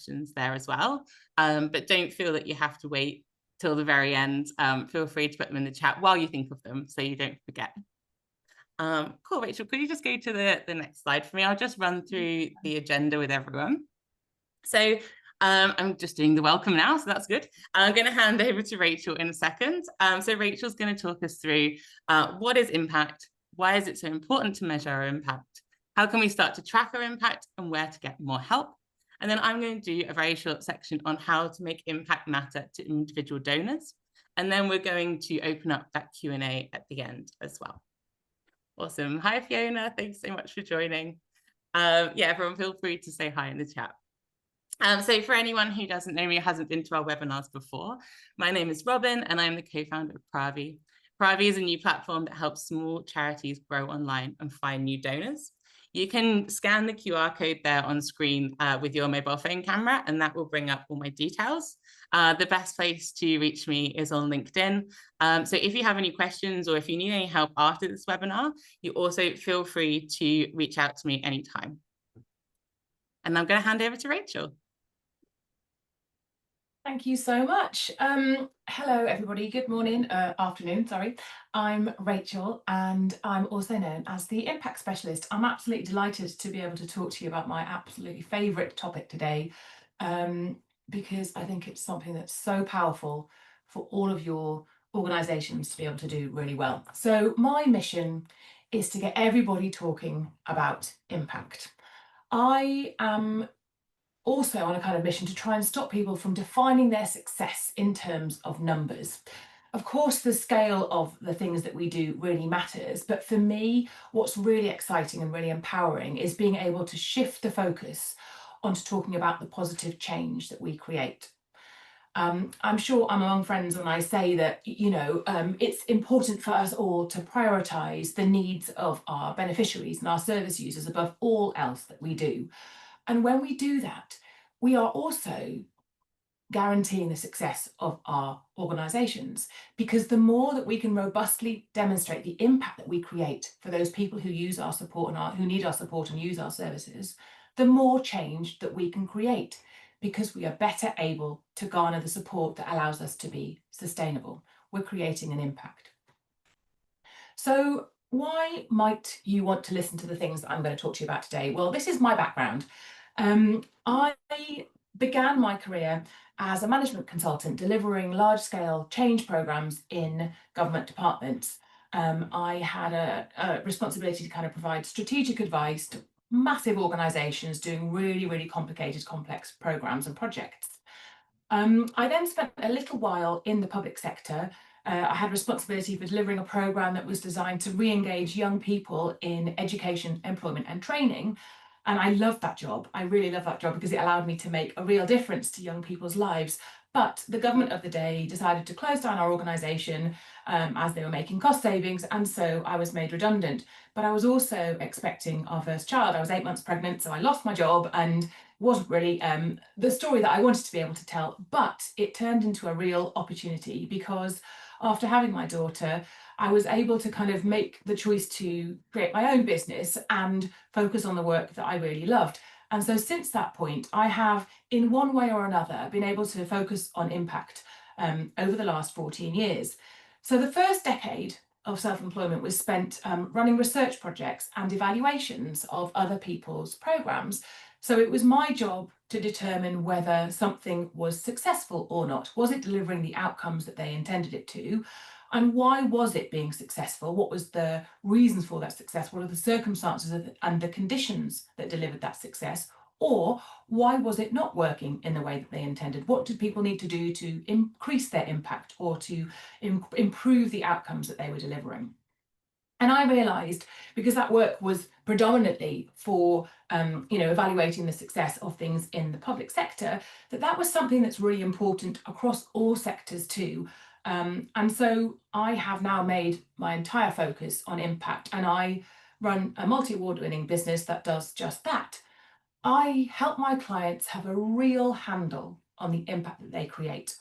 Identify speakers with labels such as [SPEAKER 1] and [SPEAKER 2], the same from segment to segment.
[SPEAKER 1] questions there as well. But don't feel that you have to wait till the very end. Feel free to put them in the chat while you think of them so you don't forget. Cool, Rachel, could you just go to the next slide for me? I'll just run through the agenda with everyone. So I'm just doing the welcome now, so that's good. I'm going to hand over to Rachel in a second. So Rachel's going to talk us through what is impact, why is it so important to measure our impact, how can we start to track our impact, and where to get more help. And then I'm going to do a very short section on how to make impact matter to individual donors. And then we're going to open up that Q&A at the end as well. Awesome. Hi, Fiona. Thanks so much for joining. Yeah, everyone feel free to say hi in the chat. So for anyone who doesn't know me or hasn't been to our webinars before, my name is Robin and I'm the co-founder of Pravi. Pravi is a new platform that helps small charities grow online and find new donors. You can scan the QR code there on screen with your mobile phone camera, and that will bring up all my details. The best place to reach me is on LinkedIn. So if you have any questions or if you need any help after this webinar, you also feel free to reach out to me anytime. And I'm going to hand over to Rachel.
[SPEAKER 2] Thank you so much. Hello, everybody. Good morning, afternoon, sorry. I'm Rachel, and I'm also known as the Impact Specialist. I'm absolutely delighted to be able to talk to you about my absolutely favourite topic today, because I think it's something that's so powerful for all of your organisations to be able to do really well. So my mission is to get everybody talking about impact. I am also on a kind of mission to try and stop people from defining their success in terms of numbers. Of course, the scale of the things that we do really matters, but for me, what's really exciting and really empowering is being able to shift the focus onto talking about the positive change that we create. I'm sure I'm among friends when I say that, it's important for us all to prioritise the needs of our beneficiaries and our service users above all else that we do. And when we do that, we are also guaranteeing the success of our organisations, because the more that we can robustly demonstrate the impact that we create for those people who use our support and who need our support and use our services, the more change that we can create, because we are better able to garner the support that allows us to be sustainable. We're creating an impact. So why might you want to listen to the things that I'm going to talk to you about today? Well, this is my background. I began my career as a management consultant delivering large-scale change programs in government departments. I had a responsibility to kind of provide strategic advice to massive organisations doing really, really complicated, complex programs and projects. I then spent a little while in the public sector. I had responsibility for delivering a programme that was designed to re-engage young people in education, employment and training. And I loved that job. I really loved that job because it allowed me to make a real difference to young people's lives. But the government of the day decided to close down our organisation as they were making cost savings. And so I was made redundant. But I was also expecting our first child. I was 8 months pregnant, so I lost my job and wasn't really the story that I wanted to be able to tell. But it turned into a real opportunity, because after having my daughter, I was able to kind of make the choice to create my own business and focus on the work that I really loved. And so since that point, I have, in one way or another, been able to focus on impact over the last 14 years. So the first decade of self-employment was spent running research projects and evaluations of other people's programs. So it was my job to determine whether something was successful or not. Was it delivering the outcomes that they intended it to? And why was it being successful? What was the reasons for that success? What are the circumstances and the conditions that delivered that success? Or why was it not working in the way that they intended? What did people need to do to increase their impact or to improve the outcomes that they were delivering? And I realised, because that work was predominantly for evaluating the success of things in the public sector, that was something that's really important across all sectors too. And so I have now made my entire focus on impact, and I run a multi-award winning business that does just that. I help my clients have a real handle on the impact that they create.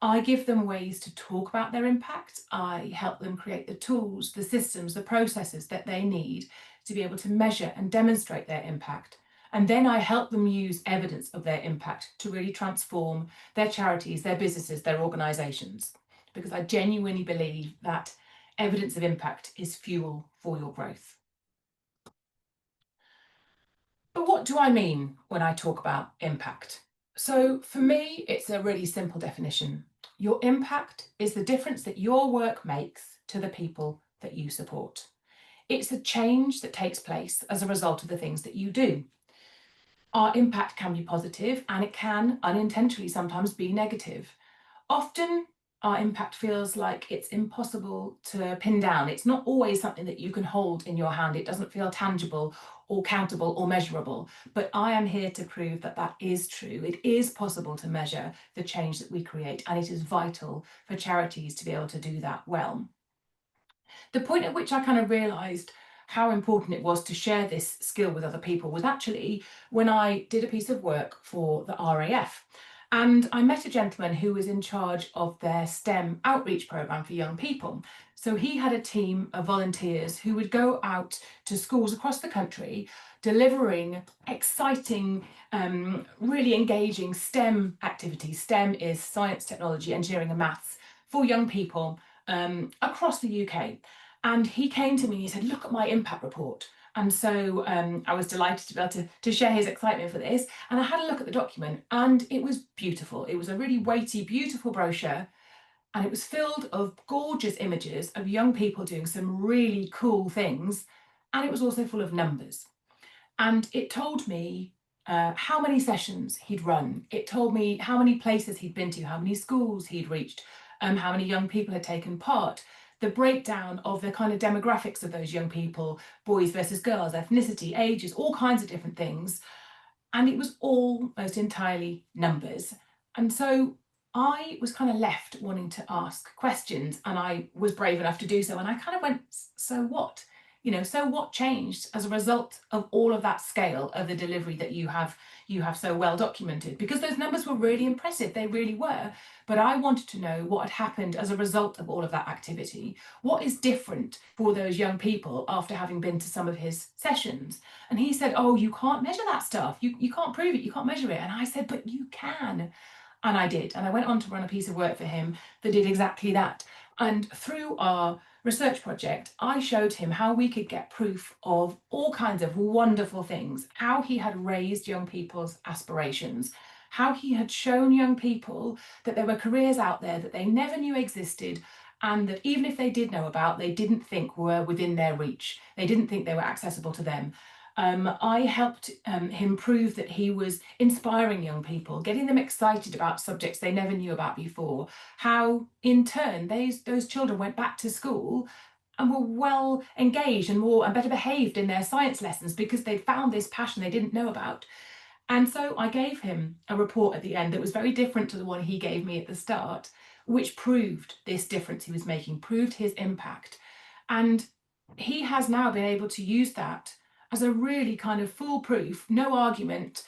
[SPEAKER 2] I give them ways to talk about their impact. I help them create the tools, the systems, the processes that they need to be able to measure and demonstrate their impact. And then I help them use evidence of their impact to really transform their charities, their businesses, their organisations, because I genuinely believe that evidence of impact is fuel for your growth. But what do I mean when I talk about impact? So for me, it's a really simple definition. Your impact is the difference that your work makes to the people that you support. It's a change that takes place as a result of the things that you do. Our impact can be positive and it can unintentionally sometimes be negative. Often our impact feels like it's impossible to pin down. It's not always something that you can hold in your hand. It doesn't feel tangible or countable or measurable. But I am here to prove that that is true. It is possible to measure the change that we create, and it is vital for charities to be able to do that well. The point at which I kind of realised how important it was to share this skill with other people was actually when I did a piece of work for the RAF. And I met a gentleman who was in charge of their STEM outreach programme for young people. So he had a team of volunteers who would go out to schools across the country delivering exciting, really engaging STEM activities. STEM is science, technology, engineering and maths for young people across the UK. And he came to me and he said, look at my impact report. And so I was delighted to be able to share his excitement for this. And I had a look at the document and it was beautiful. It was a really weighty, beautiful brochure. And it was filled of gorgeous images of young people doing some really cool things. And it was also full of numbers. And it told me how many sessions he'd run. It told me how many places he'd been to, how many schools he'd reached, how many young people had taken part, the breakdown of the kind of demographics of those young people, boys versus girls, ethnicity, ages, all kinds of different things. And it was almost entirely numbers. And so I was kind of left wanting to ask questions, and I was brave enough to do so. And I kind of went, so what? So what changed as a result of all of that scale of the delivery that you have so well documented? Because those numbers were really impressive, they really were. But I wanted to know what had happened as a result of all of that activity. What is different for those young people after having been to some of his sessions? And he said, oh, you can't measure that stuff. You can't prove it, you can't measure it. And I said, but you can. And I did. And I went on to run a piece of work for him that did exactly that. And through our research project, I showed him how we could get proof of all kinds of wonderful things, how he had raised young people's aspirations, how he had shown young people that there were careers out there that they never knew existed, and that even if they did know about, they didn't think were within their reach. They didn't think they were accessible to them. I helped him prove that he was inspiring young people, getting them excited about subjects they never knew about before, how in turn those children went back to school and were well engaged and better behaved in their science lessons because they'd found this passion they didn't know about. And so I gave him a report at the end that was very different to the one he gave me at the start, which proved this difference he was making, proved his impact. And he has now been able to use that as a really kind of foolproof, no argument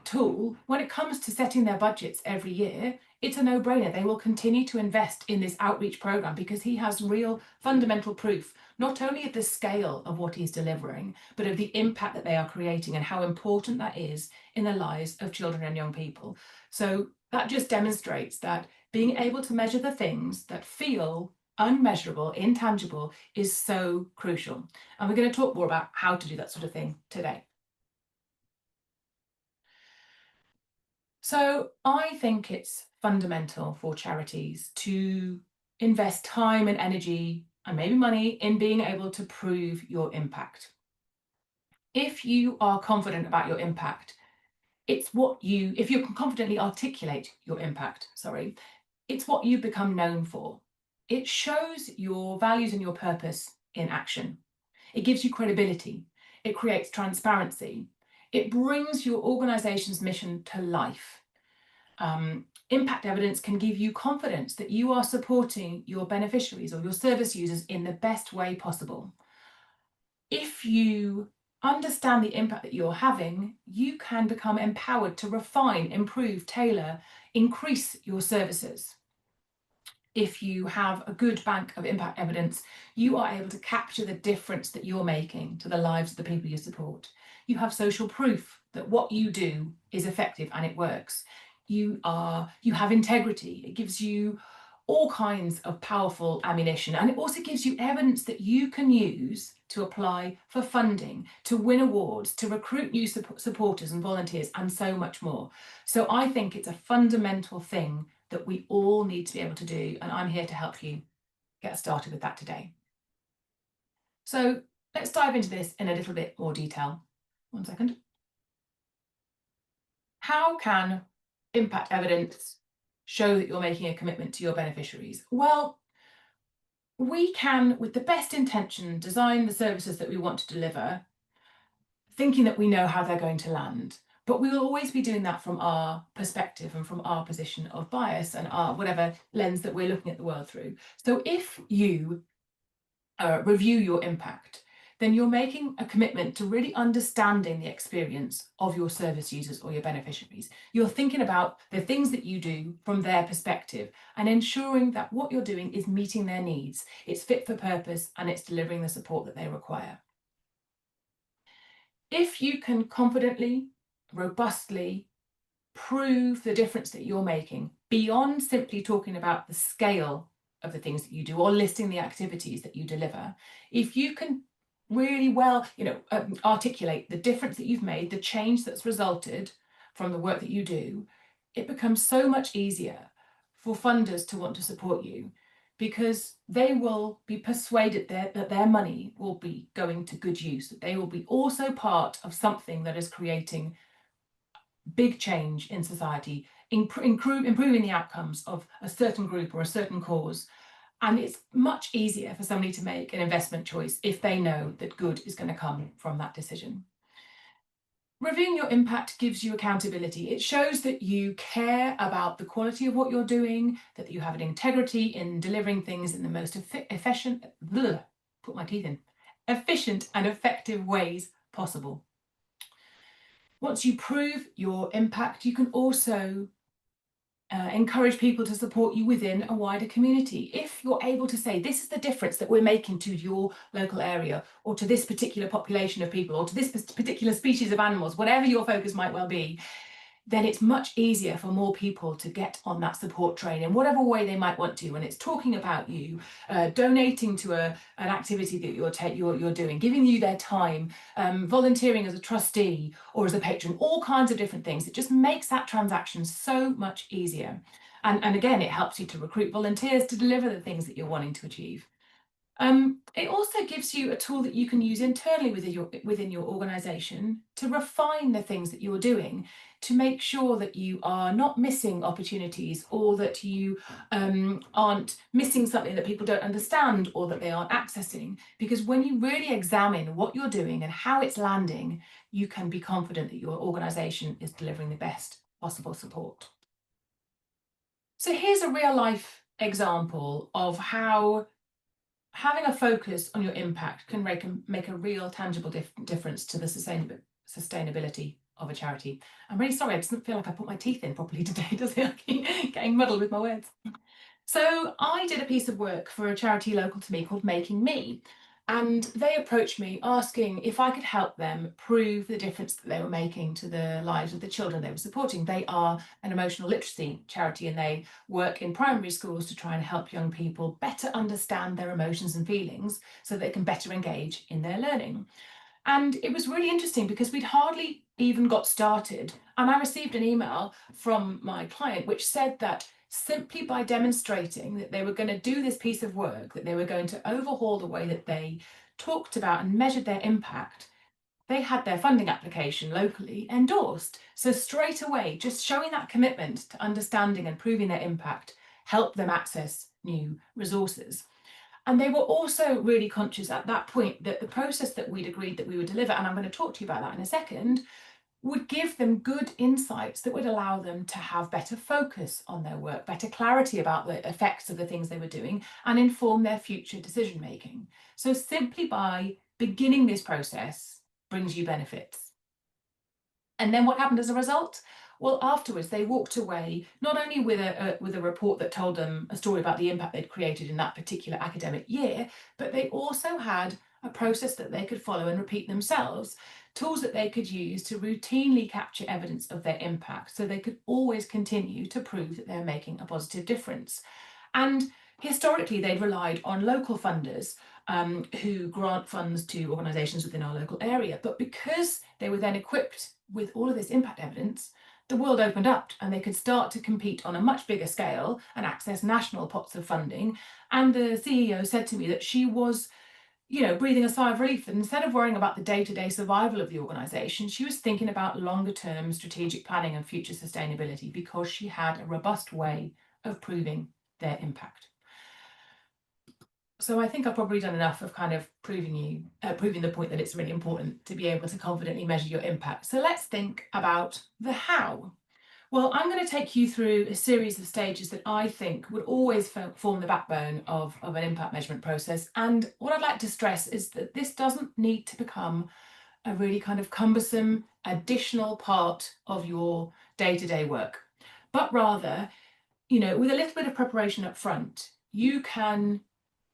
[SPEAKER 2] tool when it comes to setting their budgets every year. It's a no-brainer. They will continue to invest in this outreach program because he has real fundamental proof, not only of the scale of what he's delivering, but of the impact that they are creating and how important that is in the lives of children and young people. So that just demonstrates that being able to measure the things that feel unmeasurable, intangible, is so crucial. And we're going to talk more about how to do that sort of thing today. So I think it's fundamental for charities to invest time and energy and maybe money in being able to prove your impact. If you are confident about your impact, if you can confidently articulate your impact, it's what you become known for. It shows your values and your purpose in action. It gives you credibility. It creates transparency. It brings your organization's mission to life. Impact evidence can give you confidence that you are supporting your beneficiaries or your service users in the best way possible. If you understand the impact that you're having, you can become empowered to refine, improve, tailor, increase your services. If you have a good bank of impact evidence, you are able to capture the difference that you're making to the lives of the people you support. You have social proof that what you do is effective and it works. You have integrity. It gives you all kinds of powerful ammunition, and it also gives you evidence that you can use to apply for funding, to win awards, to recruit new supporters and volunteers, and so much more. So I think it's a fundamental thing that we all need to be able to do, and I'm here to help you get started with that today. So let's dive into this in a little bit more detail. 1 second. How can impact evidence show that you're making a commitment to your beneficiaries? Well, we can, with the best intention, design the services that we want to deliver, thinking that we know how they're going to land. But we will always be doing that from our perspective and from our position of bias and our whatever lens that we're looking at the world through. So if you review your impact, then you're making a commitment to really understanding the experience of your service users or your beneficiaries. You're thinking about the things that you do from their perspective and ensuring that what you're doing is meeting their needs, it's fit for purpose, and it's delivering the support that they require. If you can confidently, robustly prove the difference that you're making beyond simply talking about the scale of the things that you do or listing the activities that you deliver, if you can really well, articulate the difference that you've made, the change that's resulted from the work that you do, it becomes so much easier for funders to want to support you, because they will be persuaded that their money will be going to good use, that they will be also part of something that is creating big change in society, improving the outcomes of a certain group or a certain cause. And it's much easier for somebody to make an investment choice if they know that good is going to come from that decision. Reviewing your impact gives you accountability. It shows that you care about the quality of what you're doing, that you have an integrity in delivering things in the most efficient and effective ways possible. Once you prove your impact, you can also encourage people to support you within a wider community. If you're able to say, this is the difference that we're making to your local area, or to this particular population of people, or to this particular species of animals, whatever your focus might well be, then it's much easier for more people to get on that support train in whatever way they might want to. And it's talking about you, donating to an activity that you're doing, giving you their time, volunteering as a trustee or as a patron, all kinds of different things. It just makes that transaction so much easier. And again, it helps you to recruit volunteers to deliver the things that you're wanting to achieve. It also gives you a tool that you can use internally within your organisation to refine the things that you're doing, to make sure that you are not missing opportunities, or that you aren't missing something that people don't understand or that they aren't accessing. Because when you really examine what you're doing and how it's landing, you can be confident that your organisation is delivering the best possible support. So here's a real life example of how having a focus on your impact can make a real tangible difference to the sustainability of a charity. I'm really sorry, I just don't feel like I put my teeth in properly today, does it? I keep getting muddled with my words. So I did a piece of work for a charity local to me called Making Me. And they approached me asking if I could help them prove the difference that they were making to the lives of the children they were supporting. They are an emotional literacy charity, and they work in primary schools to try and help young people better understand their emotions and feelings so they can better engage in their learning. And it was really interesting because we'd hardly even got started, and I received an email from my client which said that simply by demonstrating that they were going to do this piece of work, that they were going to overhaul the way that they talked about and measured their impact, they had their funding application locally endorsed. So straight away, just showing that commitment to understanding and proving their impact helped them access new resources. And they were also really conscious at that point that the process that we'd agreed that we would deliver, and I'm going to talk to you about that in a second, would give them good insights that would allow them to have better focus on their work, better clarity about the effects of the things they were doing, and inform their future decision making. So simply by beginning this process brings you benefits. And then what happened as a result? Well, afterwards, they walked away not only with a report that told them a story about the impact they'd created in that particular academic year, but they also had a process that they could follow and repeat themselves tools that they could use to routinely capture evidence of their impact so they could always continue to prove that they're making a positive difference. And historically, they'd relied on local funders who grant funds to organisations within our local area. But because they were then equipped with all of this impact evidence, the world opened up and they could start to compete on a much bigger scale and access national pots of funding. And the CEO said to me that she was, breathing a sigh of relief. And instead of worrying about the day-to-day survival of the organisation, she was thinking about longer-term strategic planning and future sustainability because she had a robust way of proving their impact. So I think I've probably done enough of kind of proving the point that it's really important to be able to confidently measure your impact. So let's think about the how. Well, I'm going to take you through a series of stages that I think would always form the backbone of an impact measurement process. And what I'd like to stress is that this doesn't need to become a really kind of cumbersome additional part of your day-to-day work, but rather, with a little bit of preparation up front, you can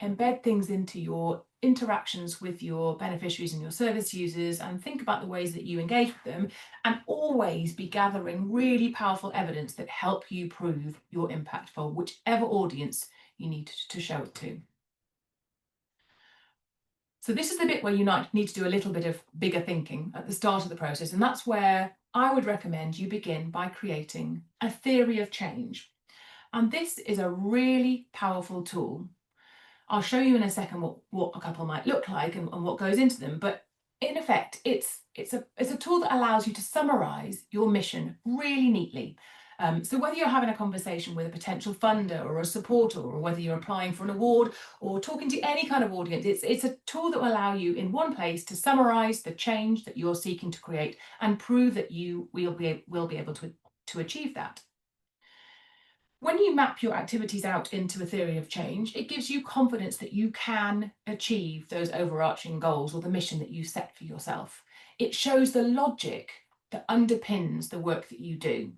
[SPEAKER 2] embed things into your interactions with your beneficiaries and your service users and think about the ways that you engage with them, and always be gathering really powerful evidence that help you prove your impact for whichever audience you need to show it to. So this is the bit where you need to do a little bit of bigger thinking at the start of the process, and that's where I would recommend you begin by creating a theory of change. And this is a really powerful tool. I'll show you in a second what a couple might look like and what goes into them. But in effect, it's a tool that allows you to summarize your mission really neatly. So whether you're having a conversation with a potential funder or a supporter, or whether you're applying for an award or talking to any kind of audience, it's a tool that will allow you in one place to summarize the change that you're seeking to create and prove that you will be able to achieve that. When you map your activities out into a theory of change, it gives you confidence that you can achieve those overarching goals or the mission that you set for yourself. It shows the logic that underpins the work that you do.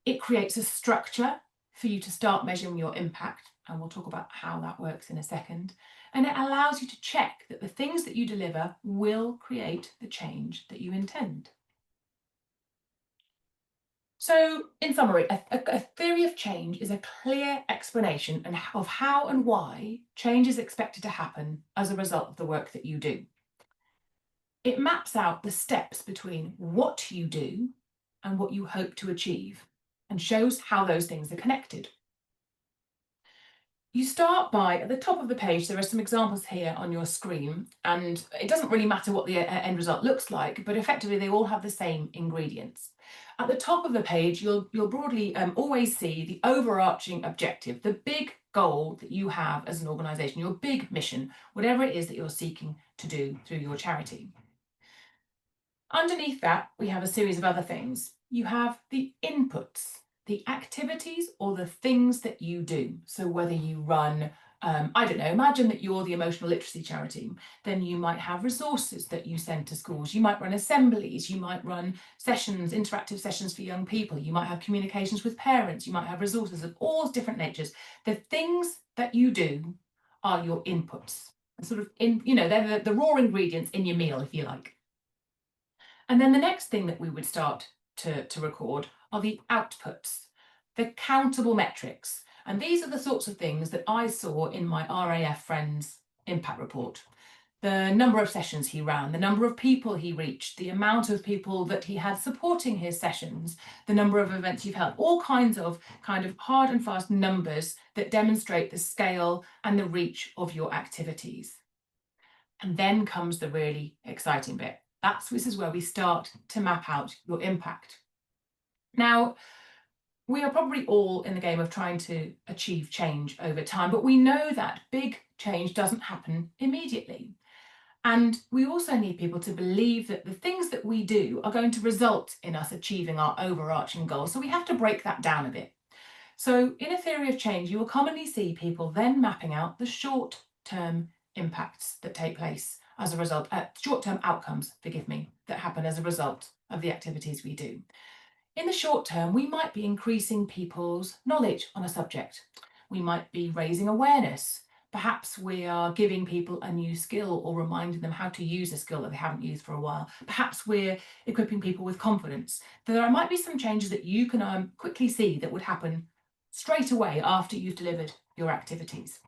[SPEAKER 2] It creates a structure for you to start measuring your impact, and we'll talk about how that works in a second. And it allows you to check that the things that you deliver will create the change that you intend. So, in summary, a theory of change is a clear explanation of how and why change is expected to happen as a result of the work that you do. It maps out the steps between what you do and what you hope to achieve, and shows how those things are connected. You start by, at the top of the page, there are some examples here on your screen, and it doesn't really matter what the end result looks like, but effectively they all have the same ingredients. At the top of the page, you'll broadly always see the overarching objective, the big goal that you have as an organisation, your big mission, whatever it is that you're seeking to do through your charity. Underneath that, we have a series of other things. You have the inputs, the activities or the things that you do. So whether you run, imagine that you're the emotional literacy charity, then you might have resources that you send to schools. You might run assemblies, you might run sessions, interactive sessions for young people. You might have communications with parents. You might have resources of all different natures. The things that you do are your inputs. Sort of they're the raw ingredients in your meal, if you like. And then the next thing that we would start to record are the outputs, the countable metrics. And these are the sorts of things that I saw in my RAF friend's impact report. The number of sessions he ran, the number of people he reached, the amount of people that he had supporting his sessions, the number of events you've held, all kinds of kind of hard and fast numbers that demonstrate the scale and the reach of your activities. And then comes the really exciting bit. This is where we start to map out your impact. Now, we are probably all in the game of trying to achieve change over time, but we know that big change doesn't happen immediately. And we also need people to believe that the things that we do are going to result in us achieving our overarching goals. So we have to break that down a bit. So in a theory of change, you will commonly see people then mapping out the short-term impacts that take place as a result, short-term outcomes, that happen as a result of the activities we do. In the short term, we might be increasing people's knowledge on a subject. We might be raising awareness. Perhaps we are giving people a new skill or reminding them how to use a skill that they haven't used for a while. Perhaps we're equipping people with confidence. There might be some changes that you can quickly see that would happen straight away after you've delivered your activities.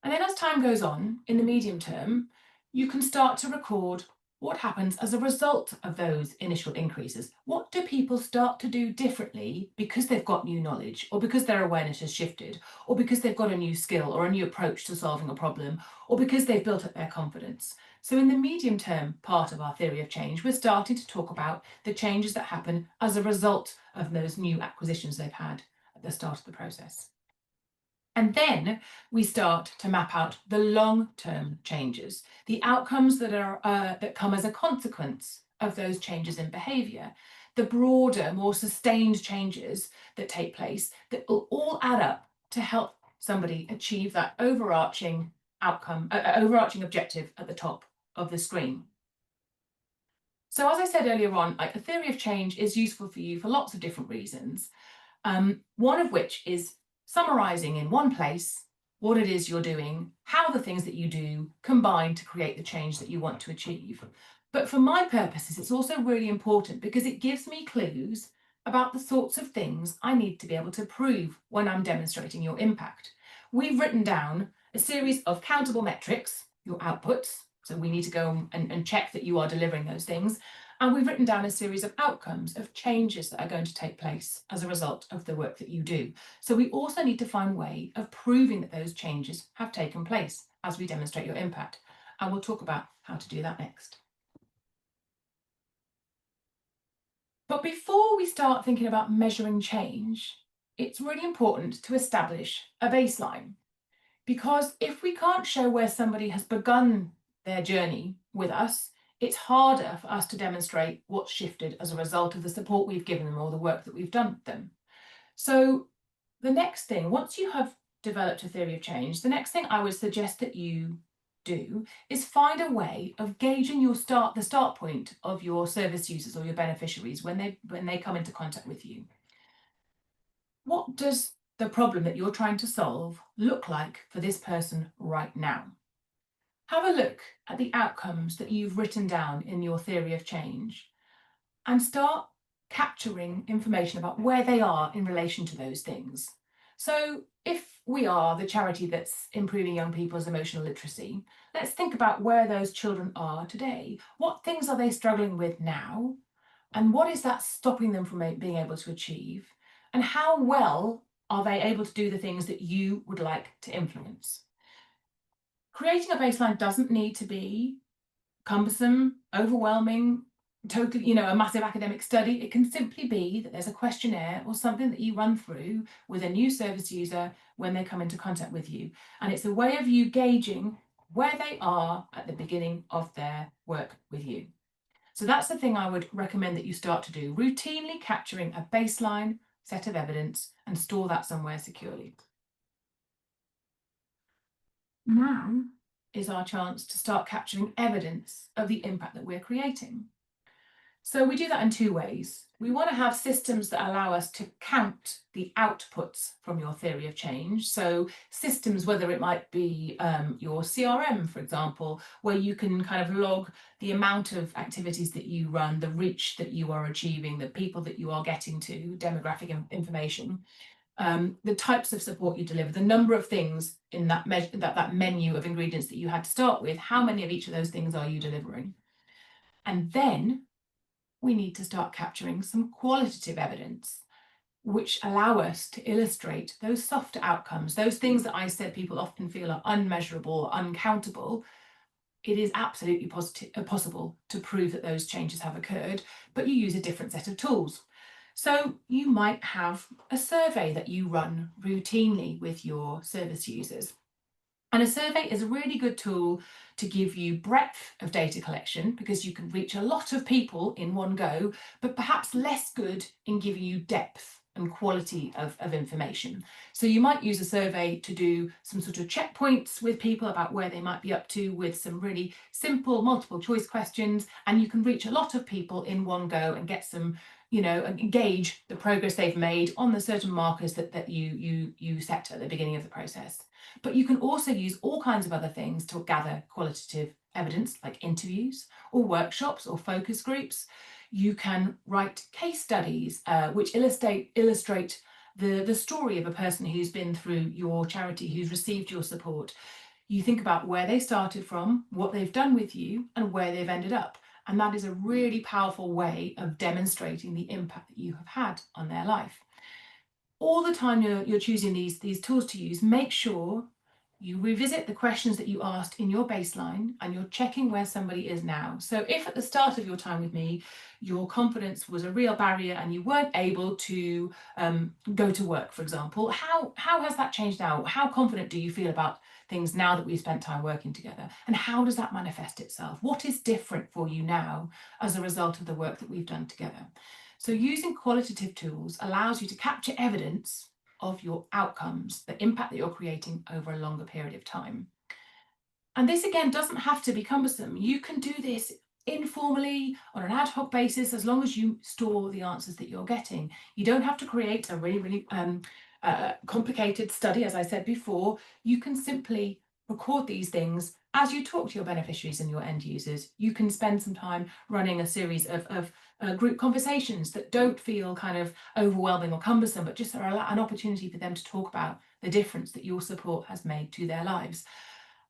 [SPEAKER 2] And then as time goes on, in the medium term, you can start to record what happens as a result of those initial increases. What do people start to do differently because they've got new knowledge, or because their awareness has shifted, or because they've got a new skill or a new approach to solving a problem, or because they've built up their confidence? So in the medium term part of our theory of change, we're starting to talk about the changes that happen as a result of those new acquisitions they've had at the start of the process. And then we start to map out the long-term changes, the outcomes that come as a consequence of those changes in behaviour, the broader, more sustained changes that take place that will all add up to help somebody achieve that overarching outcome, overarching objective at the top of the screen. So as I said earlier on, a theory of change is useful for you for lots of different reasons. One of which is summarising in one place what it is you're doing, how the things that you do combine to create the change that you want to achieve. But for my purposes, it's also really important because it gives me clues about the sorts of things I need to be able to prove when I'm demonstrating your impact. We've written down a series of countable metrics, your outputs, so we need to go and check that you are delivering those things. And we've written down a series of outcomes, of changes that are going to take place as a result of the work that you do. So we also need to find a way of proving that those changes have taken place as we demonstrate your impact. And we'll talk about how to do that next. But before we start thinking about measuring change, it's really important to establish a baseline. Because if we can't show where somebody has begun their journey with us, it's harder for us to demonstrate what's shifted as a result of the support we've given them or the work that we've done with them. So the next thing, once you have developed a theory of change, the next thing I would suggest that you do is find a way of gauging the start point of your service users or your beneficiaries when they come into contact with you. What does the problem that you're trying to solve look like for this person right now? Have a look at the outcomes that you've written down in your theory of change and start capturing information about where they are in relation to those things. So if we are the charity that's improving young people's emotional literacy, let's think about where those children are today. What things are they struggling with now? And what is that stopping them from being able to achieve? And how well are they able to do the things that you would like to influence? Creating a baseline doesn't need to be cumbersome, overwhelming, totally, a massive academic study. It can simply be that there's a questionnaire or something that you run through with a new service user when they come into contact with you. And it's a way of you gauging where they are at the beginning of their work with you. So that's the thing I would recommend that you start to do, routinely capturing a baseline set of evidence and store that somewhere securely. Now is our chance to start capturing evidence of the impact that we're creating. So we do that in two ways. We want to have systems that allow us to count the outputs from your theory of change. So systems, whether it might be your CRM, for example, where you can kind of log the amount of activities that you run, the reach that you are achieving, the people that you are getting to, demographic information. The types of support you deliver, the number of things in that menu of ingredients that you had to start with, how many of each of those things are you delivering? And then we need to start capturing some qualitative evidence which allow us to illustrate those softer outcomes, those things that I said people often feel are unmeasurable, uncountable. It is absolutely possible to prove that those changes have occurred, but you use a different set of tools. So you might have a survey that you run routinely with your service users. And a survey is a really good tool to give you breadth of data collection because you can reach a lot of people in one go, but perhaps less good in giving you depth and quality of information. So you might use a survey to do some sort of checkpoints with people about where they might be up to with some really simple multiple choice questions, and you can reach a lot of people in one go and get some gauge the progress they've made on the certain markers that you set at the beginning of the process. But you can also use all kinds of other things to gather qualitative evidence, like interviews or workshops or focus groups. You can write case studies which illustrate the story of a person who's been through your charity, who's received your support. You think about where they started from, what they've done with you, and where they've ended up. And that is a really powerful way of demonstrating the impact that you have had on their life. All the time you're choosing these tools to use, make sure you revisit the questions that you asked in your baseline and you're checking where somebody is now. So if at the start of your time with me, your confidence was a real barrier and you weren't able to go to work, for example, how has that changed now? How confident do you feel about things now that we've spent time working together? And how does that manifest itself? What is different for you now as a result of the work that we've done together? So using qualitative tools allows you to capture evidence of your outcomes, the impact that you're creating over a longer period of time. And this again doesn't have to be cumbersome. You can do this informally on an ad hoc basis as long as you store the answers that you're getting. You don't have to create a really complicated study, as I said before. You can simply record these things as you talk to your beneficiaries and your end users. You can spend some time running a series of group conversations that don't feel kind of overwhelming or cumbersome, but just are an opportunity for them to talk about the difference that your support has made to their lives.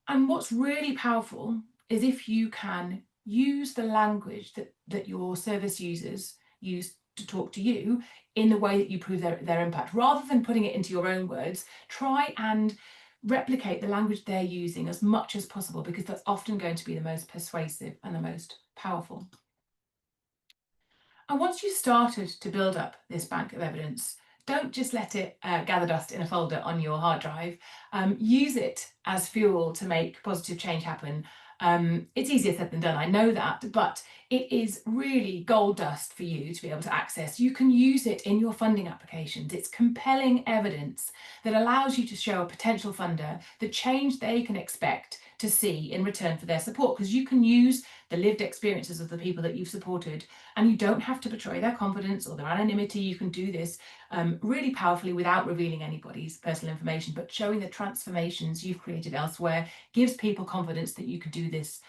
[SPEAKER 2] And what's really powerful is if you can use the language that your service users use to talk to you in the way that you prove their impact. Rather than putting it into your own words, try and replicate the language they're using as much as possible, because that's often going to be the most persuasive and the most powerful. And once you've started to build up this bank of evidence, don't just let it gather dust in a folder on your hard drive. Use it as fuel to make positive change happen. It's easier said than done, I know that, but it is really gold dust for you to be able to access. You can use it in your funding applications. It's compelling evidence that allows you to show a potential funder the change they can expect to see in return for their support, because you can use the lived experiences of the people that you've supported, and you don't have to betray their confidence or their anonymity. You can do this really powerfully without revealing anybody's personal information, but showing the transformations you've created elsewhere gives people confidence that you could do this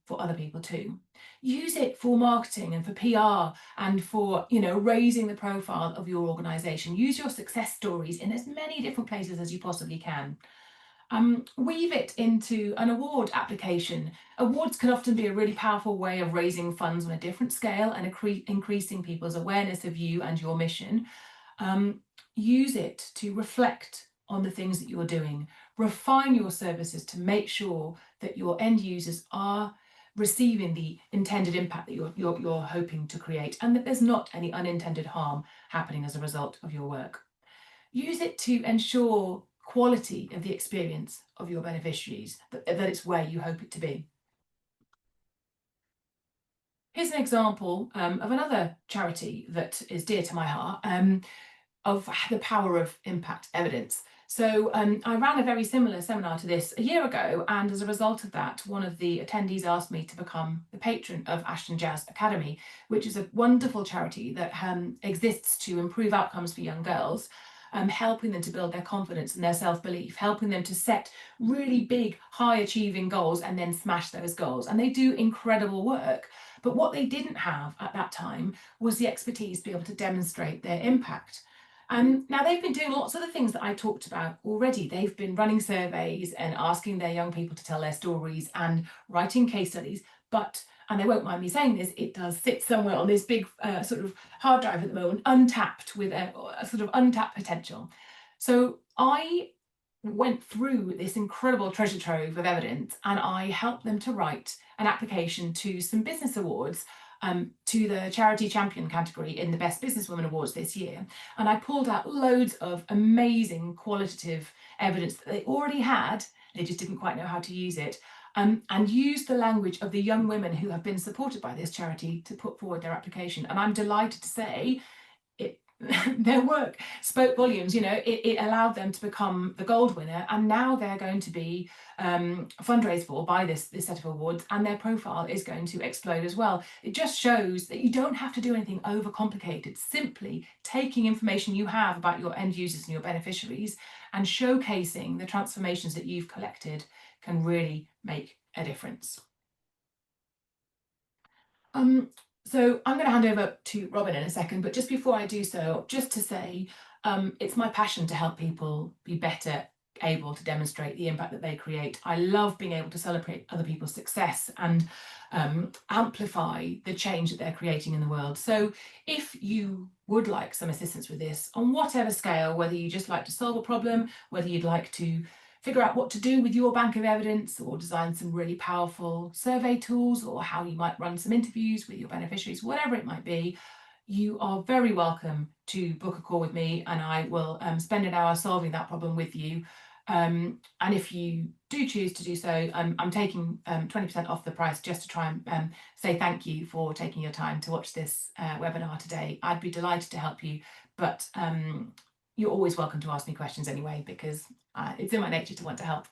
[SPEAKER 2] for other people too. Use it for marketing and for PR and for, raising the profile of your organization. Use your success stories in as many different places as you possibly can. Weave it into an award application. Awards can often be a really powerful way of raising funds on a different scale and increasing people's awareness of you and your mission. Use it to reflect on the things that you're doing. Refine your services to make sure that your end users are receiving the intended impact that you're hoping to create, and that there's not any unintended harm happening as a result of your work. Use it to ensure quality of the experience of your beneficiaries, that it's where you hope it to be. Here's an example of another charity that is dear to my heart, of the power of impact evidence. So I ran a very similar seminar to this a year ago, and as a result of that, one of the attendees asked me to become the patron of Ashton Jazz Academy, which is a wonderful charity that exists to improve outcomes for young girls, helping them to build their confidence and their self-belief, helping them to set really big, high-achieving goals and then smash those goals. And they do incredible work. But what they didn't have at that time was the expertise to be able to demonstrate their impact. Now they've been doing lots of the things that I talked about already. They've been running surveys and asking their young people to tell their stories and writing case studies. But, and they won't mind me saying this, it does sit somewhere on this big sort of hard drive at the moment, untapped, with a sort of untapped potential. So I went through this incredible treasure trove of evidence, and I helped them to write an application to some business awards, to the Charity Champion category in the Best Businesswoman Awards this year. And I pulled out loads of amazing qualitative evidence that they already had, they just didn't quite know how to use it, and used the language of the young women who have been supported by this charity to put forward their application. And I'm delighted to say it their work spoke volumes. It allowed them to become the gold winner, and now they're going to be fundraised for by this set of awards, and their profile is going to explode as well. It just shows that you don't have to do anything overcomplicated. Simply taking information you have about your end users and your beneficiaries and showcasing the transformations that you've collected can really make a difference. So I'm going to hand over to Robin in a second, but just before I do so, just to say, it's my passion to help people be better able to demonstrate the impact that they create. I love being able to celebrate other people's success and amplify the change that they're creating in the world. So if you would like some assistance with this, on whatever scale, whether you just like to solve a problem, whether you'd like to figure out what to do with your bank of evidence, or design some really powerful survey tools, or how you might run some interviews with your beneficiaries, whatever it might be, you are very welcome to book a call with me, and I will spend an hour solving that problem with you. And if you do choose to do so, I'm taking 20% off the price, just to try and say thank you for taking your time to watch this webinar today. I'd be delighted to help you, but you're always welcome to ask me questions anyway, because it's in my nature to want to help.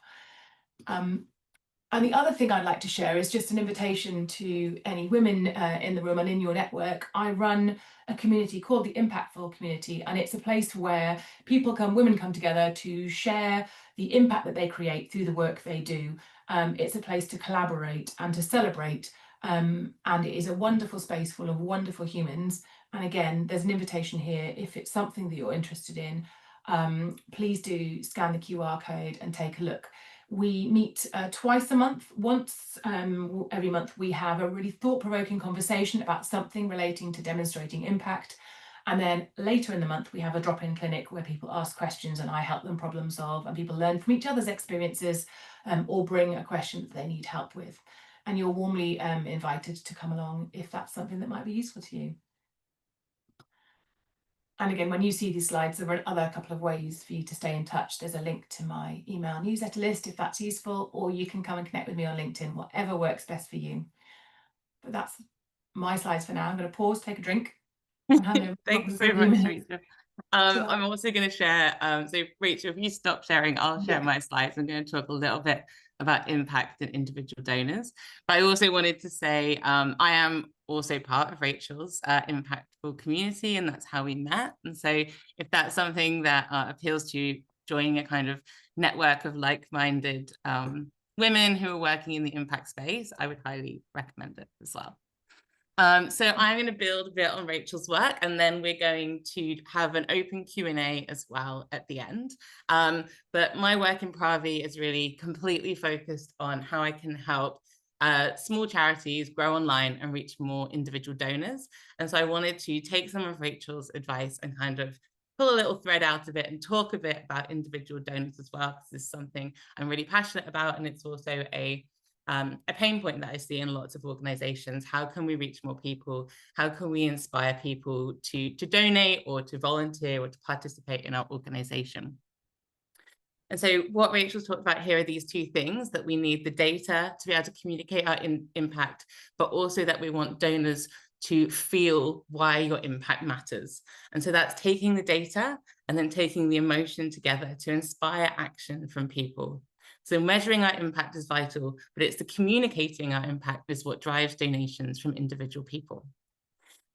[SPEAKER 2] And the other thing I'd like to share is just an invitation to any women in the room and in your network. I run a community called the Impactful Community, and it's a place where women come together to share the impact that they create through the work they do. It's a place to collaborate and to celebrate, and it is a wonderful space full of wonderful humans. And again, there's an invitation here. If it's something that you're interested in, please do scan the QR code and take a look. We meet twice a month. Once every month, we have a really thought-provoking conversation about something relating to demonstrating impact. And then later in the month, we have a drop-in clinic where people ask questions and I help them problem solve, and people learn from each other's experiences, or bring a question that they need help with. And you're warmly invited to come along if that's something that might be useful to you. And again, when you see these slides, there are other couple of ways for you to stay in touch. There's a link to my email newsletter list if that's useful, or you can come and connect with me on LinkedIn, whatever works best for you. But that's my slides for now. I'm going to pause, take a drink, and hand over.
[SPEAKER 1] Thanks so much, Rachel. I'm also going to share, so Rachel, if you stop sharing, I'll share my slides. I'm going to talk a little bit about impact and individual donors. But I also wanted to say, I am also part of Rachel's Impactful Community, and that's how we met. And so if that's something that appeals to you, joining a kind of network of like-minded women who are working in the impact space, I would highly recommend it as well. So I'm going to build a bit on Rachel's work, and then we're going to have an open Q&A as well at the end. But my work in Pravi is really completely focused on how I can help small charities grow online and reach more individual donors. And so I wanted to take some of Rachel's advice and kind of pull a little thread out of it and talk a bit about individual donors as well, because this is something I'm really passionate about, and it's also a pain point that I see in lots of organizations. How can we reach more people? How can we inspire people to donate or to volunteer or to participate in our organization? And so what Rachel's talked about here are these two things: that we need the data to be able to communicate our impact, but also that we want donors to feel why your impact matters. And so that's taking the data and then taking the emotion together to inspire action from people. So measuring our impact is vital, but it's the communicating our impact is what drives donations from individual people.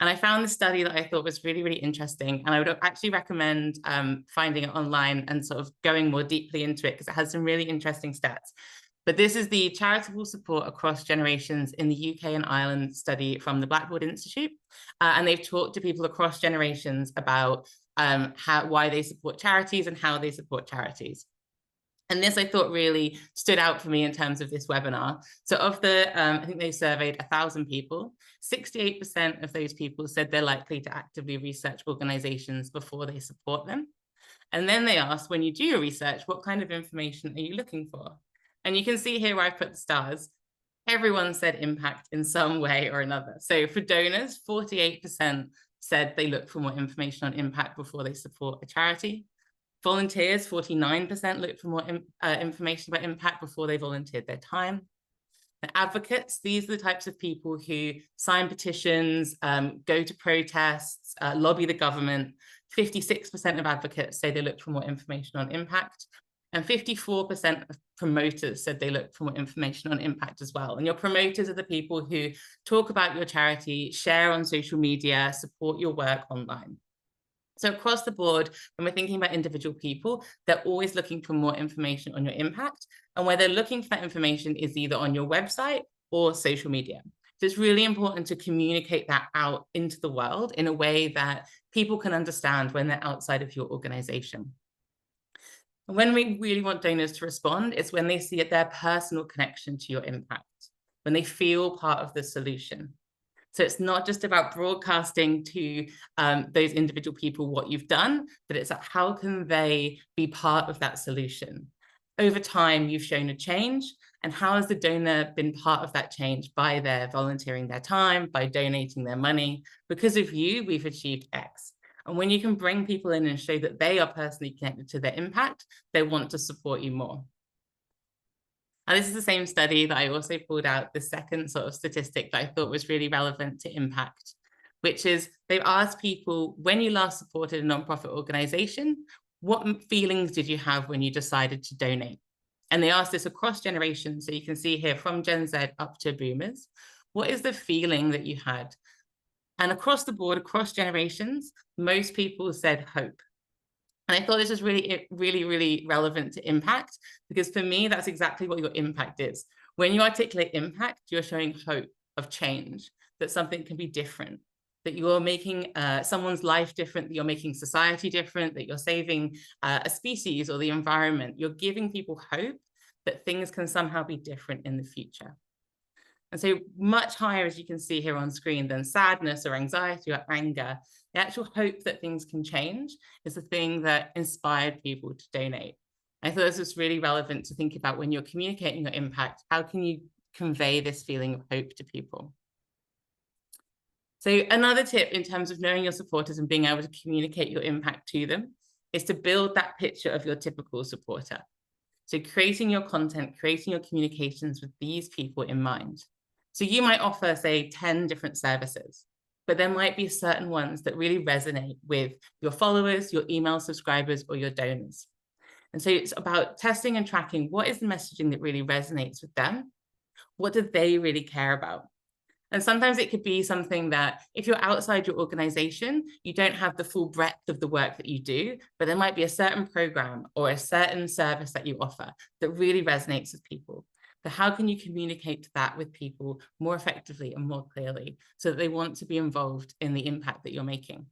[SPEAKER 1] And I found this study that I thought was really, really interesting. And I would actually recommend finding it online and sort of going more deeply into it, because it has some really interesting stats. But this is the Charitable Support Across Generations in the UK and Ireland study from the Blackboard Institute. And they've talked to people across generations about why they support charities and how they support charities. And this, I thought, really stood out for me in terms of this webinar. So of the, I think they surveyed 1,000 people, 68% of those people said they're likely to actively research organizations before they support them. And then they asked, when you do your research, what kind of information are you looking for? And you can see here where I put the stars. Everyone said impact in some way or another. So for donors, 48% said they look for more information on impact before they support a charity. Volunteers, 49% looked for more information about impact before they volunteered their time. And advocates, these are the types of people who sign petitions, go to protests, lobby the government. 56% of advocates say they look for more information on impact, and 54% of promoters said they look for more information on impact as well. And your promoters are the people who talk about your charity, share on social media, support your work online. So across the board, when we're thinking about individual people, they're always looking for more information on your impact. And where they're looking for that information is either on your website or social media. So it's really important to communicate that out into the world in a way that people can understand when they're outside of your organization. And when we really want donors to respond, it's when they see their personal connection to your impact, when they feel part of the solution. So it's not just about broadcasting to those individual people what you've done, but it's how can they be part of that solution? Over time, you've shown a change, and how has the donor been part of that change by their volunteering their time, by donating their money? Because of you, we've achieved X. And when you can bring people in and show that they are personally connected to their impact, they want to support you more. And this is the same study that I also pulled out, the second sort of statistic that I thought was really relevant to impact, which is they've asked people, when you last supported a nonprofit organization, what feelings did you have when you decided to donate? And they asked this across generations. So you can see here from Gen Z up to boomers, what is the feeling that you had? And across the board, across generations, most people said hope. And I thought this was really relevant to impact, because for me, that's exactly what your impact is. When you articulate impact, you're showing hope of change, that something can be different, that you're making someone's life different, that you're making society different, that you're saving a species or the environment. You're giving people hope that things can somehow be different in the future. And so much higher, as you can see here on screen, than sadness or anxiety or anger, the actual hope that things can change is the thing that inspired people to donate. I thought this was really relevant to think about when you're communicating your impact. How can you convey this feeling of hope to people? So another tip in terms of knowing your supporters and being able to communicate your impact to them is to build that picture of your typical supporter. So creating your content, creating your communications with these people in mind. So you might offer, say, 10 different services, but there might be certain ones that really resonate with your followers, your email subscribers, or your donors. And so it's about testing and tracking what is the messaging that really resonates with them? What do they really care about? And sometimes it could be something that if you're outside your organization, you don't have the full breadth of the work that you do, but there might be a certain program or a certain service that you offer that really resonates with people. So how can you communicate that with people more effectively and more clearly so that they want to be involved in the impact that you're making?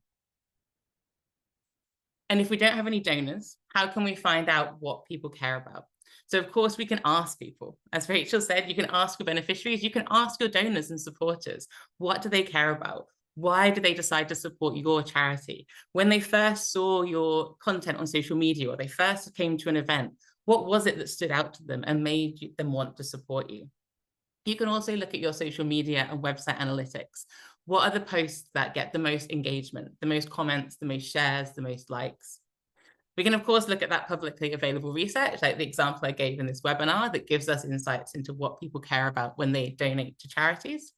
[SPEAKER 1] And if we don't have any donors, how can we find out what people care about? So of course we can ask people. As Rachel said, you can ask your beneficiaries, you can ask your donors and supporters, what do they care about? Why do they decide to support your charity? When they first saw your content on social media or they first came to an event, what was it that stood out to them and made them want to support you? You can also look at your social media and website analytics. What are the posts that get the most engagement, the most comments, the most shares, the most likes? We can, of course, look at that publicly available research, like the example I gave in this webinar, that gives us insights into what people care about when they donate to charities.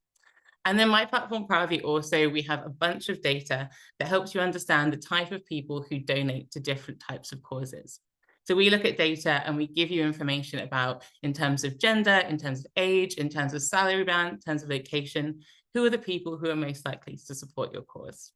[SPEAKER 1] And then my platform, Pravi, also, we have a bunch of data that helps you understand the type of people who donate to different types of causes. So we look at data and we give you information about, in terms of gender, in terms of age, in terms of salary band, in terms of location, who are the people who are most likely to support your cause.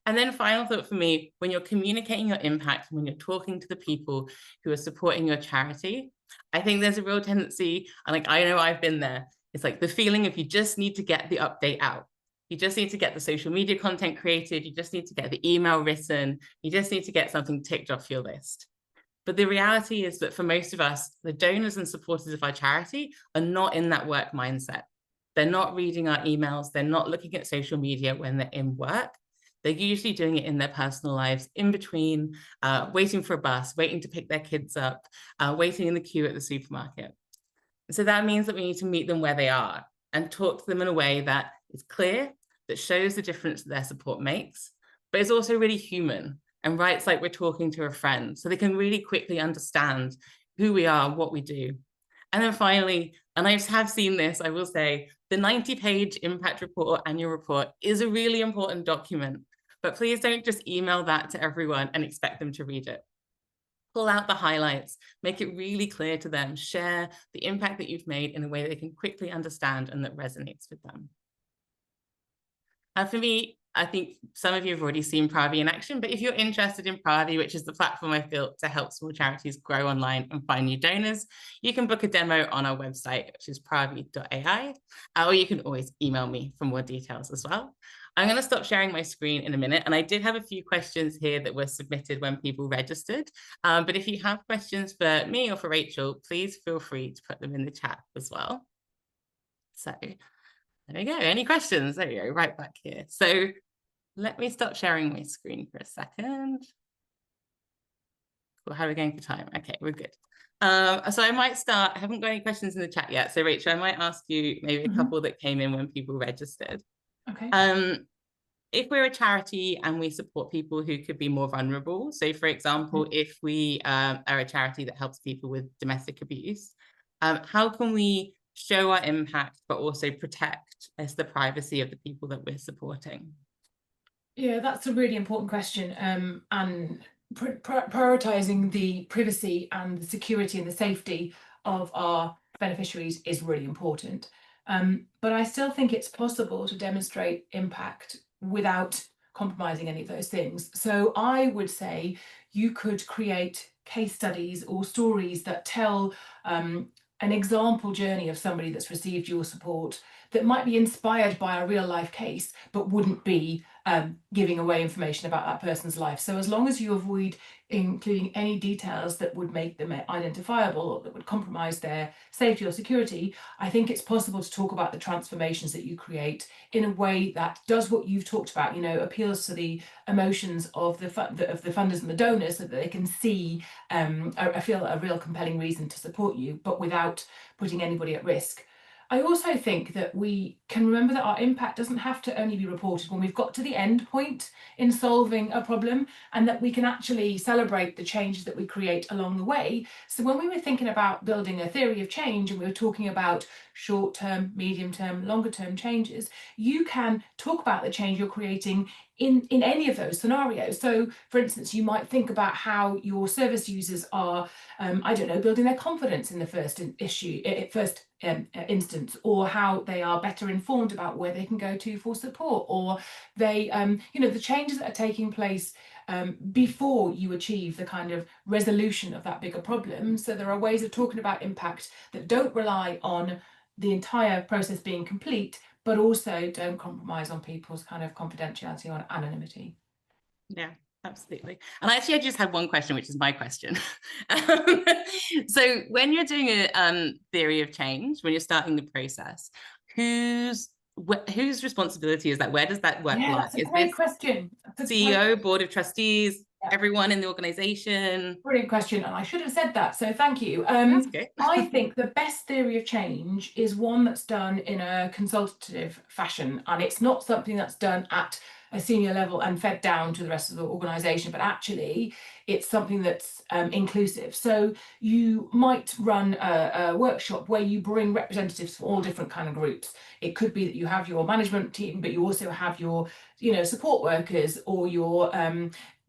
[SPEAKER 1] And then final thought for me, when you're communicating your impact, when you're talking to the people who are supporting your charity, I think there's a real tendency, and like I know I've been there, it's like the feeling of you just need to get the update out. You just need to get the social media content created. You just need to get the email written. You just need to get something ticked off your list. But the reality is that for most of us, the donors and supporters of our charity are not in that work mindset. They're not reading our emails. They're not looking at social media when they're in work. They're usually doing it in their personal lives, in between, waiting for a bus, waiting to pick their kids up, waiting in the queue at the supermarket. So that means that we need to meet them where they are and talk to them in a way that is clear, that shows the difference that their support makes, but is also really human and writes like we're talking to a friend, so they can really quickly understand who we are, what we do. And then finally, and I have seen this, I will say, the 90-page impact report or annual report is a really important document, but please don't just email that to everyone and expect them to read it. Pull out the highlights, make it really clear to them, share the impact that you've made in a way they can quickly understand and that resonates with them. And for me, I think some of you have already seen Pravi in action, but if you're interested in Pravi, which is the platform I've built to help small charities grow online and find new donors, you can book a demo on our website, which is pravi.ai, or you can always email me for more details as well. I'm going to stop sharing my screen in a minute, and I did have a few questions here that were submitted when people registered, but if you have questions for me or for Rachel, please feel free to put them in the chat as well. So there we go. Any questions? There you go, right back here. So let me stop sharing my screen for a second. Cool. How are we going for time? Okay, we're good. So I might start. I haven't got any questions in the chat yet. So Rachel, I might ask you maybe a couple that came in when people registered.
[SPEAKER 2] Okay.
[SPEAKER 1] If we're a charity and we support people who could be more vulnerable, so for example, if we are a charity that helps people with domestic abuse, how can we show our impact, but also protect the privacy of the people that we're supporting?
[SPEAKER 2] Yeah, that's a really important question. And prioritizing the privacy and the security and the safety of our beneficiaries is really important. But I still think it's possible to demonstrate impact without compromising any of those things. So I would say you could create case studies or stories that tell an example journey of somebody that's received your support that might be inspired by a real life case, but wouldn't be giving away information about that person's life. So as long as you avoid including any details that would make them identifiable or that would compromise their safety or security, I think it's possible to talk about the transformations that you create in a way that does what you've talked about, you know, appeals to the emotions of the funders and the donors so that they can see, I feel a real compelling reason to support you, but without putting anybody at risk. I also think that we can remember that our impact doesn't have to only be reported when we've got to the end point in solving a problem, and that we can actually celebrate the changes that we create along the way. So when we were thinking about building a theory of change and we were talking about short-term, medium-term, longer-term changes, you can talk about the change you're creating in any of those scenarios. So for instance, you might think about how your service users are, I don't know, building their confidence in the first instance, or how they are better informed about where they can go to for support, or they, you know, the changes that are taking place before you achieve the kind of resolution of that bigger problem. So there are ways of talking about impact that don't rely on the entire process being complete, but also don't compromise on people's kind of confidentiality or anonymity.
[SPEAKER 1] Yeah, absolutely. And actually, I just had one question, which is my question. So when you're doing a theory of change, when you're starting the process, whose responsibility is that? Where does that work
[SPEAKER 2] Yeah,
[SPEAKER 1] lie?
[SPEAKER 2] that's a
[SPEAKER 1] Is
[SPEAKER 2] great
[SPEAKER 1] this
[SPEAKER 2] question.
[SPEAKER 1] CEO, board of trustees,
[SPEAKER 2] Yeah.
[SPEAKER 1] everyone in the organization?
[SPEAKER 2] Brilliant question, and I should have said that, so thank you.
[SPEAKER 1] That's okay.
[SPEAKER 2] I think the best theory of change is one that's done in a consultative fashion, and it's not something that's done at a senior level and fed down to the rest of the organisation, but actually it's something that's inclusive. So you might run a workshop where you bring representatives from all different kind of groups. It could be that you have your management team, but you also have your, you know, support workers, or your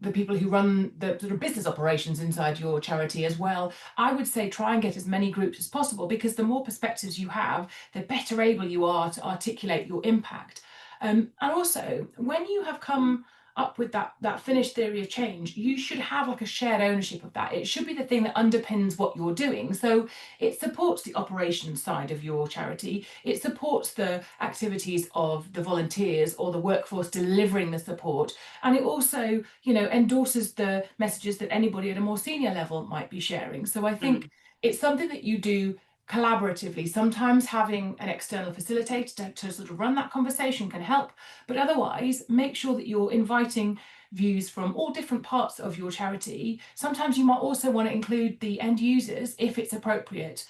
[SPEAKER 2] the people who run the sort of business operations inside your charity as well. I would say try and get as many groups as possible, because the more perspectives you have, the better able you are to articulate your impact. And also, when you have come up with that finished theory of change, you should have like a shared ownership of that. It should be the thing that underpins what you're doing. So it supports the operations side of your charity. It supports the activities of the volunteers or the workforce delivering the support. And it also, you know, endorses the messages that anybody at a more senior level might be sharing. So I think it's something that you do collaboratively. Sometimes having an external facilitator to sort of run that conversation can help, but otherwise make sure that you're inviting views from all different parts of your charity. Sometimes you might also want to include the end users if it's appropriate.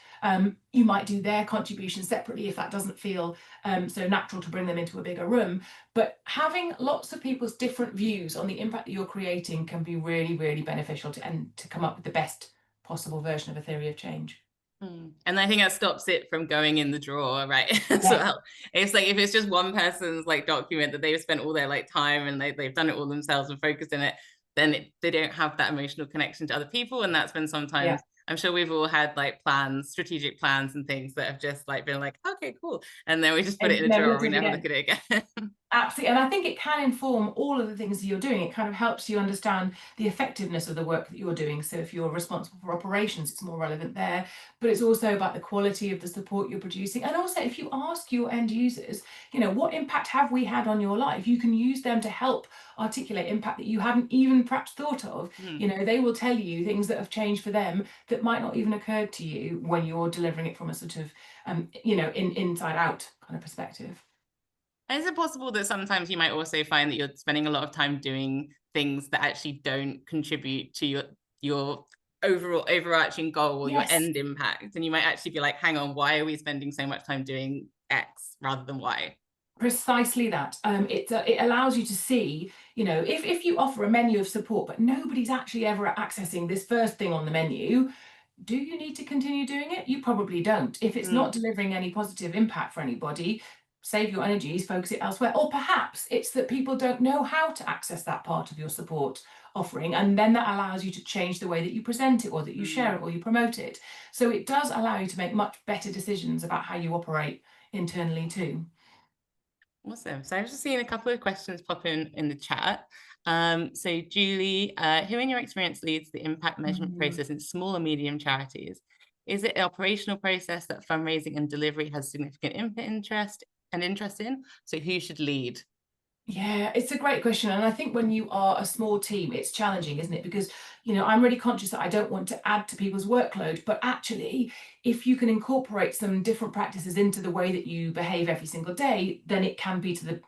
[SPEAKER 2] You might do their contributions separately if that doesn't feel so natural to bring them into a bigger room. But having lots of people's different views on the impact that you're creating can be really, really beneficial to come up with the best possible version of a theory of change.
[SPEAKER 1] And I think that stops it from going in the drawer, right? As
[SPEAKER 2] Yes.
[SPEAKER 1] well. It's like if it's just one person's like document that they've spent all their like time and they've done it all themselves and focused in it, then they don't have that emotional connection to other people. And that's when
[SPEAKER 2] Yeah.
[SPEAKER 1] sometimes I'm sure we've all had like plans, strategic plans and things that have just like been like, okay, cool. And then we just put it
[SPEAKER 2] And
[SPEAKER 1] in a
[SPEAKER 2] never
[SPEAKER 1] drawer,
[SPEAKER 2] looked
[SPEAKER 1] we
[SPEAKER 2] at it
[SPEAKER 1] never
[SPEAKER 2] again.
[SPEAKER 1] look at it again.
[SPEAKER 2] Absolutely. And I think it can inform all of the things that you're doing. It kind of helps you understand the effectiveness of the work that you're doing. So if you're responsible for operations, it's more relevant there. But it's also about the quality of the support you're producing. And also, if you ask your end users, what impact have we had on your life? You can use them to help articulate impact that you hadn't even perhaps thought of. They will tell you things that have changed for them that might not even occur to you when you're delivering it from a sort of, inside out kind of perspective.
[SPEAKER 1] And is it possible that sometimes you might also find that you're spending a lot of time doing things that actually don't contribute to your overall overarching goal or your
[SPEAKER 2] Yes.
[SPEAKER 1] end impact? And you might actually be like, hang on, why are we spending so much time doing X rather than Y?
[SPEAKER 2] Precisely that. It allows you to see, if you offer a menu of support, but nobody's actually ever accessing this first thing on the menu, do you need to continue doing it? You probably don't. If it's not delivering any positive impact for anybody, save your energies, focus it elsewhere. Or perhaps it's that people don't know how to access that part of your support offering, and then that allows you to change the way that you present it or that you share it or you promote it. So it does allow you to make much better decisions about how you operate internally too.
[SPEAKER 1] Awesome. So I was just seeing a couple of questions pop in the chat. So Julie, who in your experience leads the impact measurement
[SPEAKER 2] Mm.
[SPEAKER 1] process in small or medium charities? Is it an operational process that fundraising and delivery has significant interest in? So who should lead?
[SPEAKER 2] Yeah, it's a great question. And I think when you are a small team, it's challenging, isn't it? Because, I'm really conscious that I don't want to add to people's workload. But actually, if you can incorporate some different practices into the way that you behave every single day, then it can be to the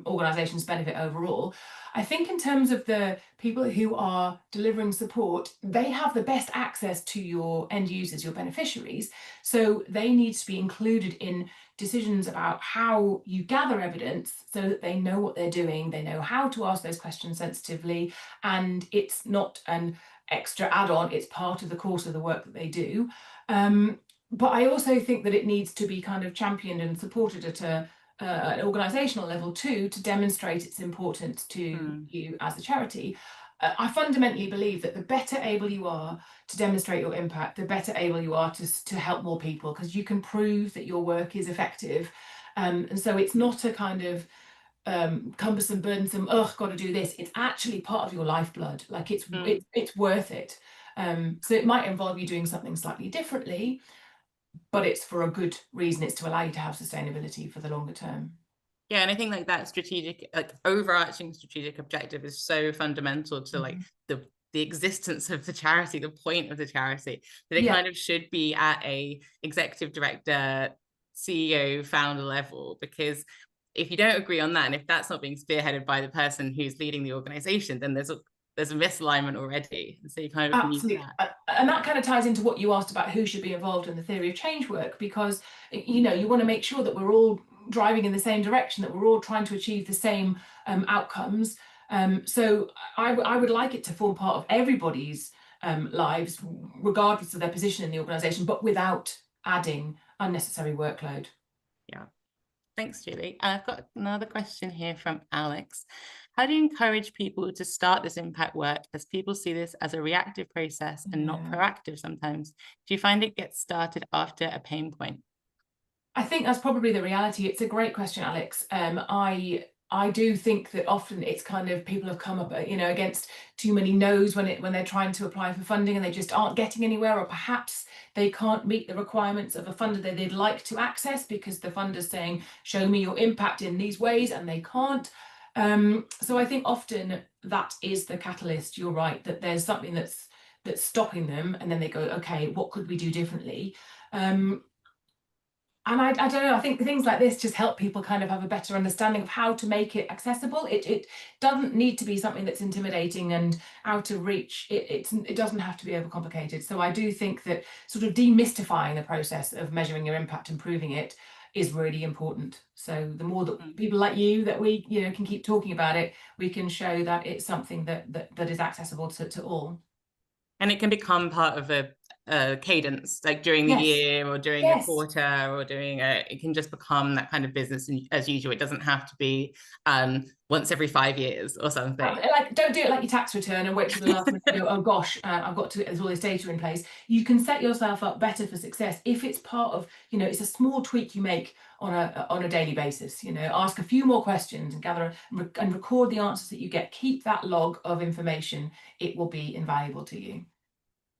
[SPEAKER 2] organization's benefit overall. I think in terms of the people who are delivering support, they have the best access to your end users, your beneficiaries. So they need to be included in decisions about how you gather evidence so that they know what they're doing, they know how to ask those questions sensitively, and it's not an extra add-on, it's part of the course of the work that they do. But I also think that it needs to be kind of championed and supported at an organisational level too, to demonstrate its importance to you as a charity. I fundamentally believe that the better able you are to demonstrate your impact, the better able you are to help more people, because you can prove that your work is effective. And so it's not a kind of cumbersome, burdensome, got to do this. It's actually part of your lifeblood. Like it's worth it. So it might involve you doing something slightly differently, but it's for a good reason. It's to allow you to have sustainability for the longer term.
[SPEAKER 1] Yeah, and I think like that strategic, like overarching strategic objective is so fundamental to like the existence of the charity, the point of the charity, that it
[SPEAKER 2] Yeah.
[SPEAKER 1] kind of should be at a executive director, CEO, founder level, because if you don't agree on that, and if that's not being spearheaded by the person who's leading the organization, then there's a misalignment already. And so you kind of need
[SPEAKER 2] Absolutely.
[SPEAKER 1] that.
[SPEAKER 2] And that kind of ties into what you asked about who should be involved in the theory of change work, because you want to make sure that we're all driving in the same direction, that we're all trying to achieve the same outcomes. So I would like it to form part of everybody's lives, regardless of their position in the organisation, but without adding unnecessary workload.
[SPEAKER 1] Yeah. Thanks, Julie. I've got another question here from Alex. How do you encourage people to start this impact work, as people see this as a reactive process and not
[SPEAKER 2] Yeah.
[SPEAKER 1] proactive sometimes? Do you find it gets started after a pain point?
[SPEAKER 2] I think that's probably the reality. It's a great question, Alex. I do think that often it's kind of people have come up, against too many no's when they're trying to apply for funding and they just aren't getting anywhere, or perhaps they can't meet the requirements of a funder that they'd like to access because the funder's saying, show me your impact in these ways, and they can't. So I think often that is the catalyst. You're right, that there's something that's stopping them, and then they go, okay, what could we do differently? And I don't know, I think things like this just help people kind of have a better understanding of how to make it accessible. It doesn't need to be something that's intimidating and out of reach. It doesn't have to be overcomplicated. So I do think that sort of demystifying the process of measuring your impact and proving it is really important. So the more that people like you, that we can keep talking about it, we can show that it's something that is accessible to all.
[SPEAKER 1] And it can become part of a cadence, like during the
[SPEAKER 2] Yes.
[SPEAKER 1] year or during a
[SPEAKER 2] Yes.
[SPEAKER 1] quarter or doing it can just become that kind of business as usual. It doesn't have to be once every 5 years or something.
[SPEAKER 2] Like, don't do it like your tax return and wait till the last minute and go, oh gosh, I've got to get all this data in place. You can set yourself up better for success if it's part of, it's a small tweak you make on a daily basis. Ask a few more questions and gather and record the answers that you get. Keep that log of information. It will be invaluable to you.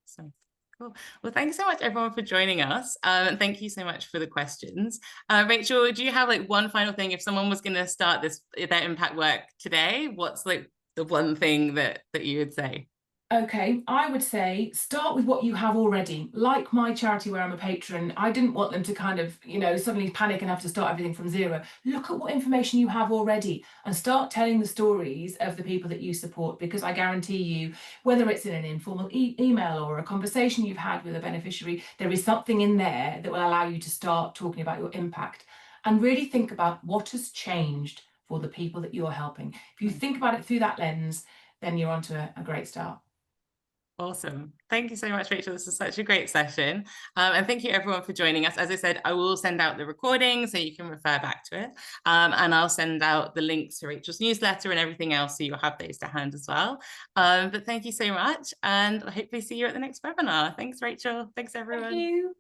[SPEAKER 1] So cool. Well, thanks so much everyone for joining us. And thank you so much for the questions. Rachel, do you have like one final thing? If someone was going to start their impact work today, what's like the one thing that you would say?
[SPEAKER 2] Okay, I would say start with what you have already. Like my charity where I'm a patron, I didn't want them to kind of, suddenly panic and have to start everything from zero. Look at what information you have already and start telling the stories of the people that you support, because I guarantee you, whether it's in an informal email or a conversation you've had with a beneficiary, there is something in there that will allow you to start talking about your impact and really think about what has changed for the people that you're helping. If you think about it through that lens, then you're onto a great start.
[SPEAKER 1] Awesome. Thank you so much, Rachel. This is such a great session. And thank you everyone for joining us. As I said, I will send out the recording so you can refer back to it. And I'll send out the links to Rachel's newsletter and everything else so you'll have those to hand as well. But thank you so much. And I hopefully see you at the next webinar. Thanks, Rachel. Thanks, everyone.
[SPEAKER 2] Thank you.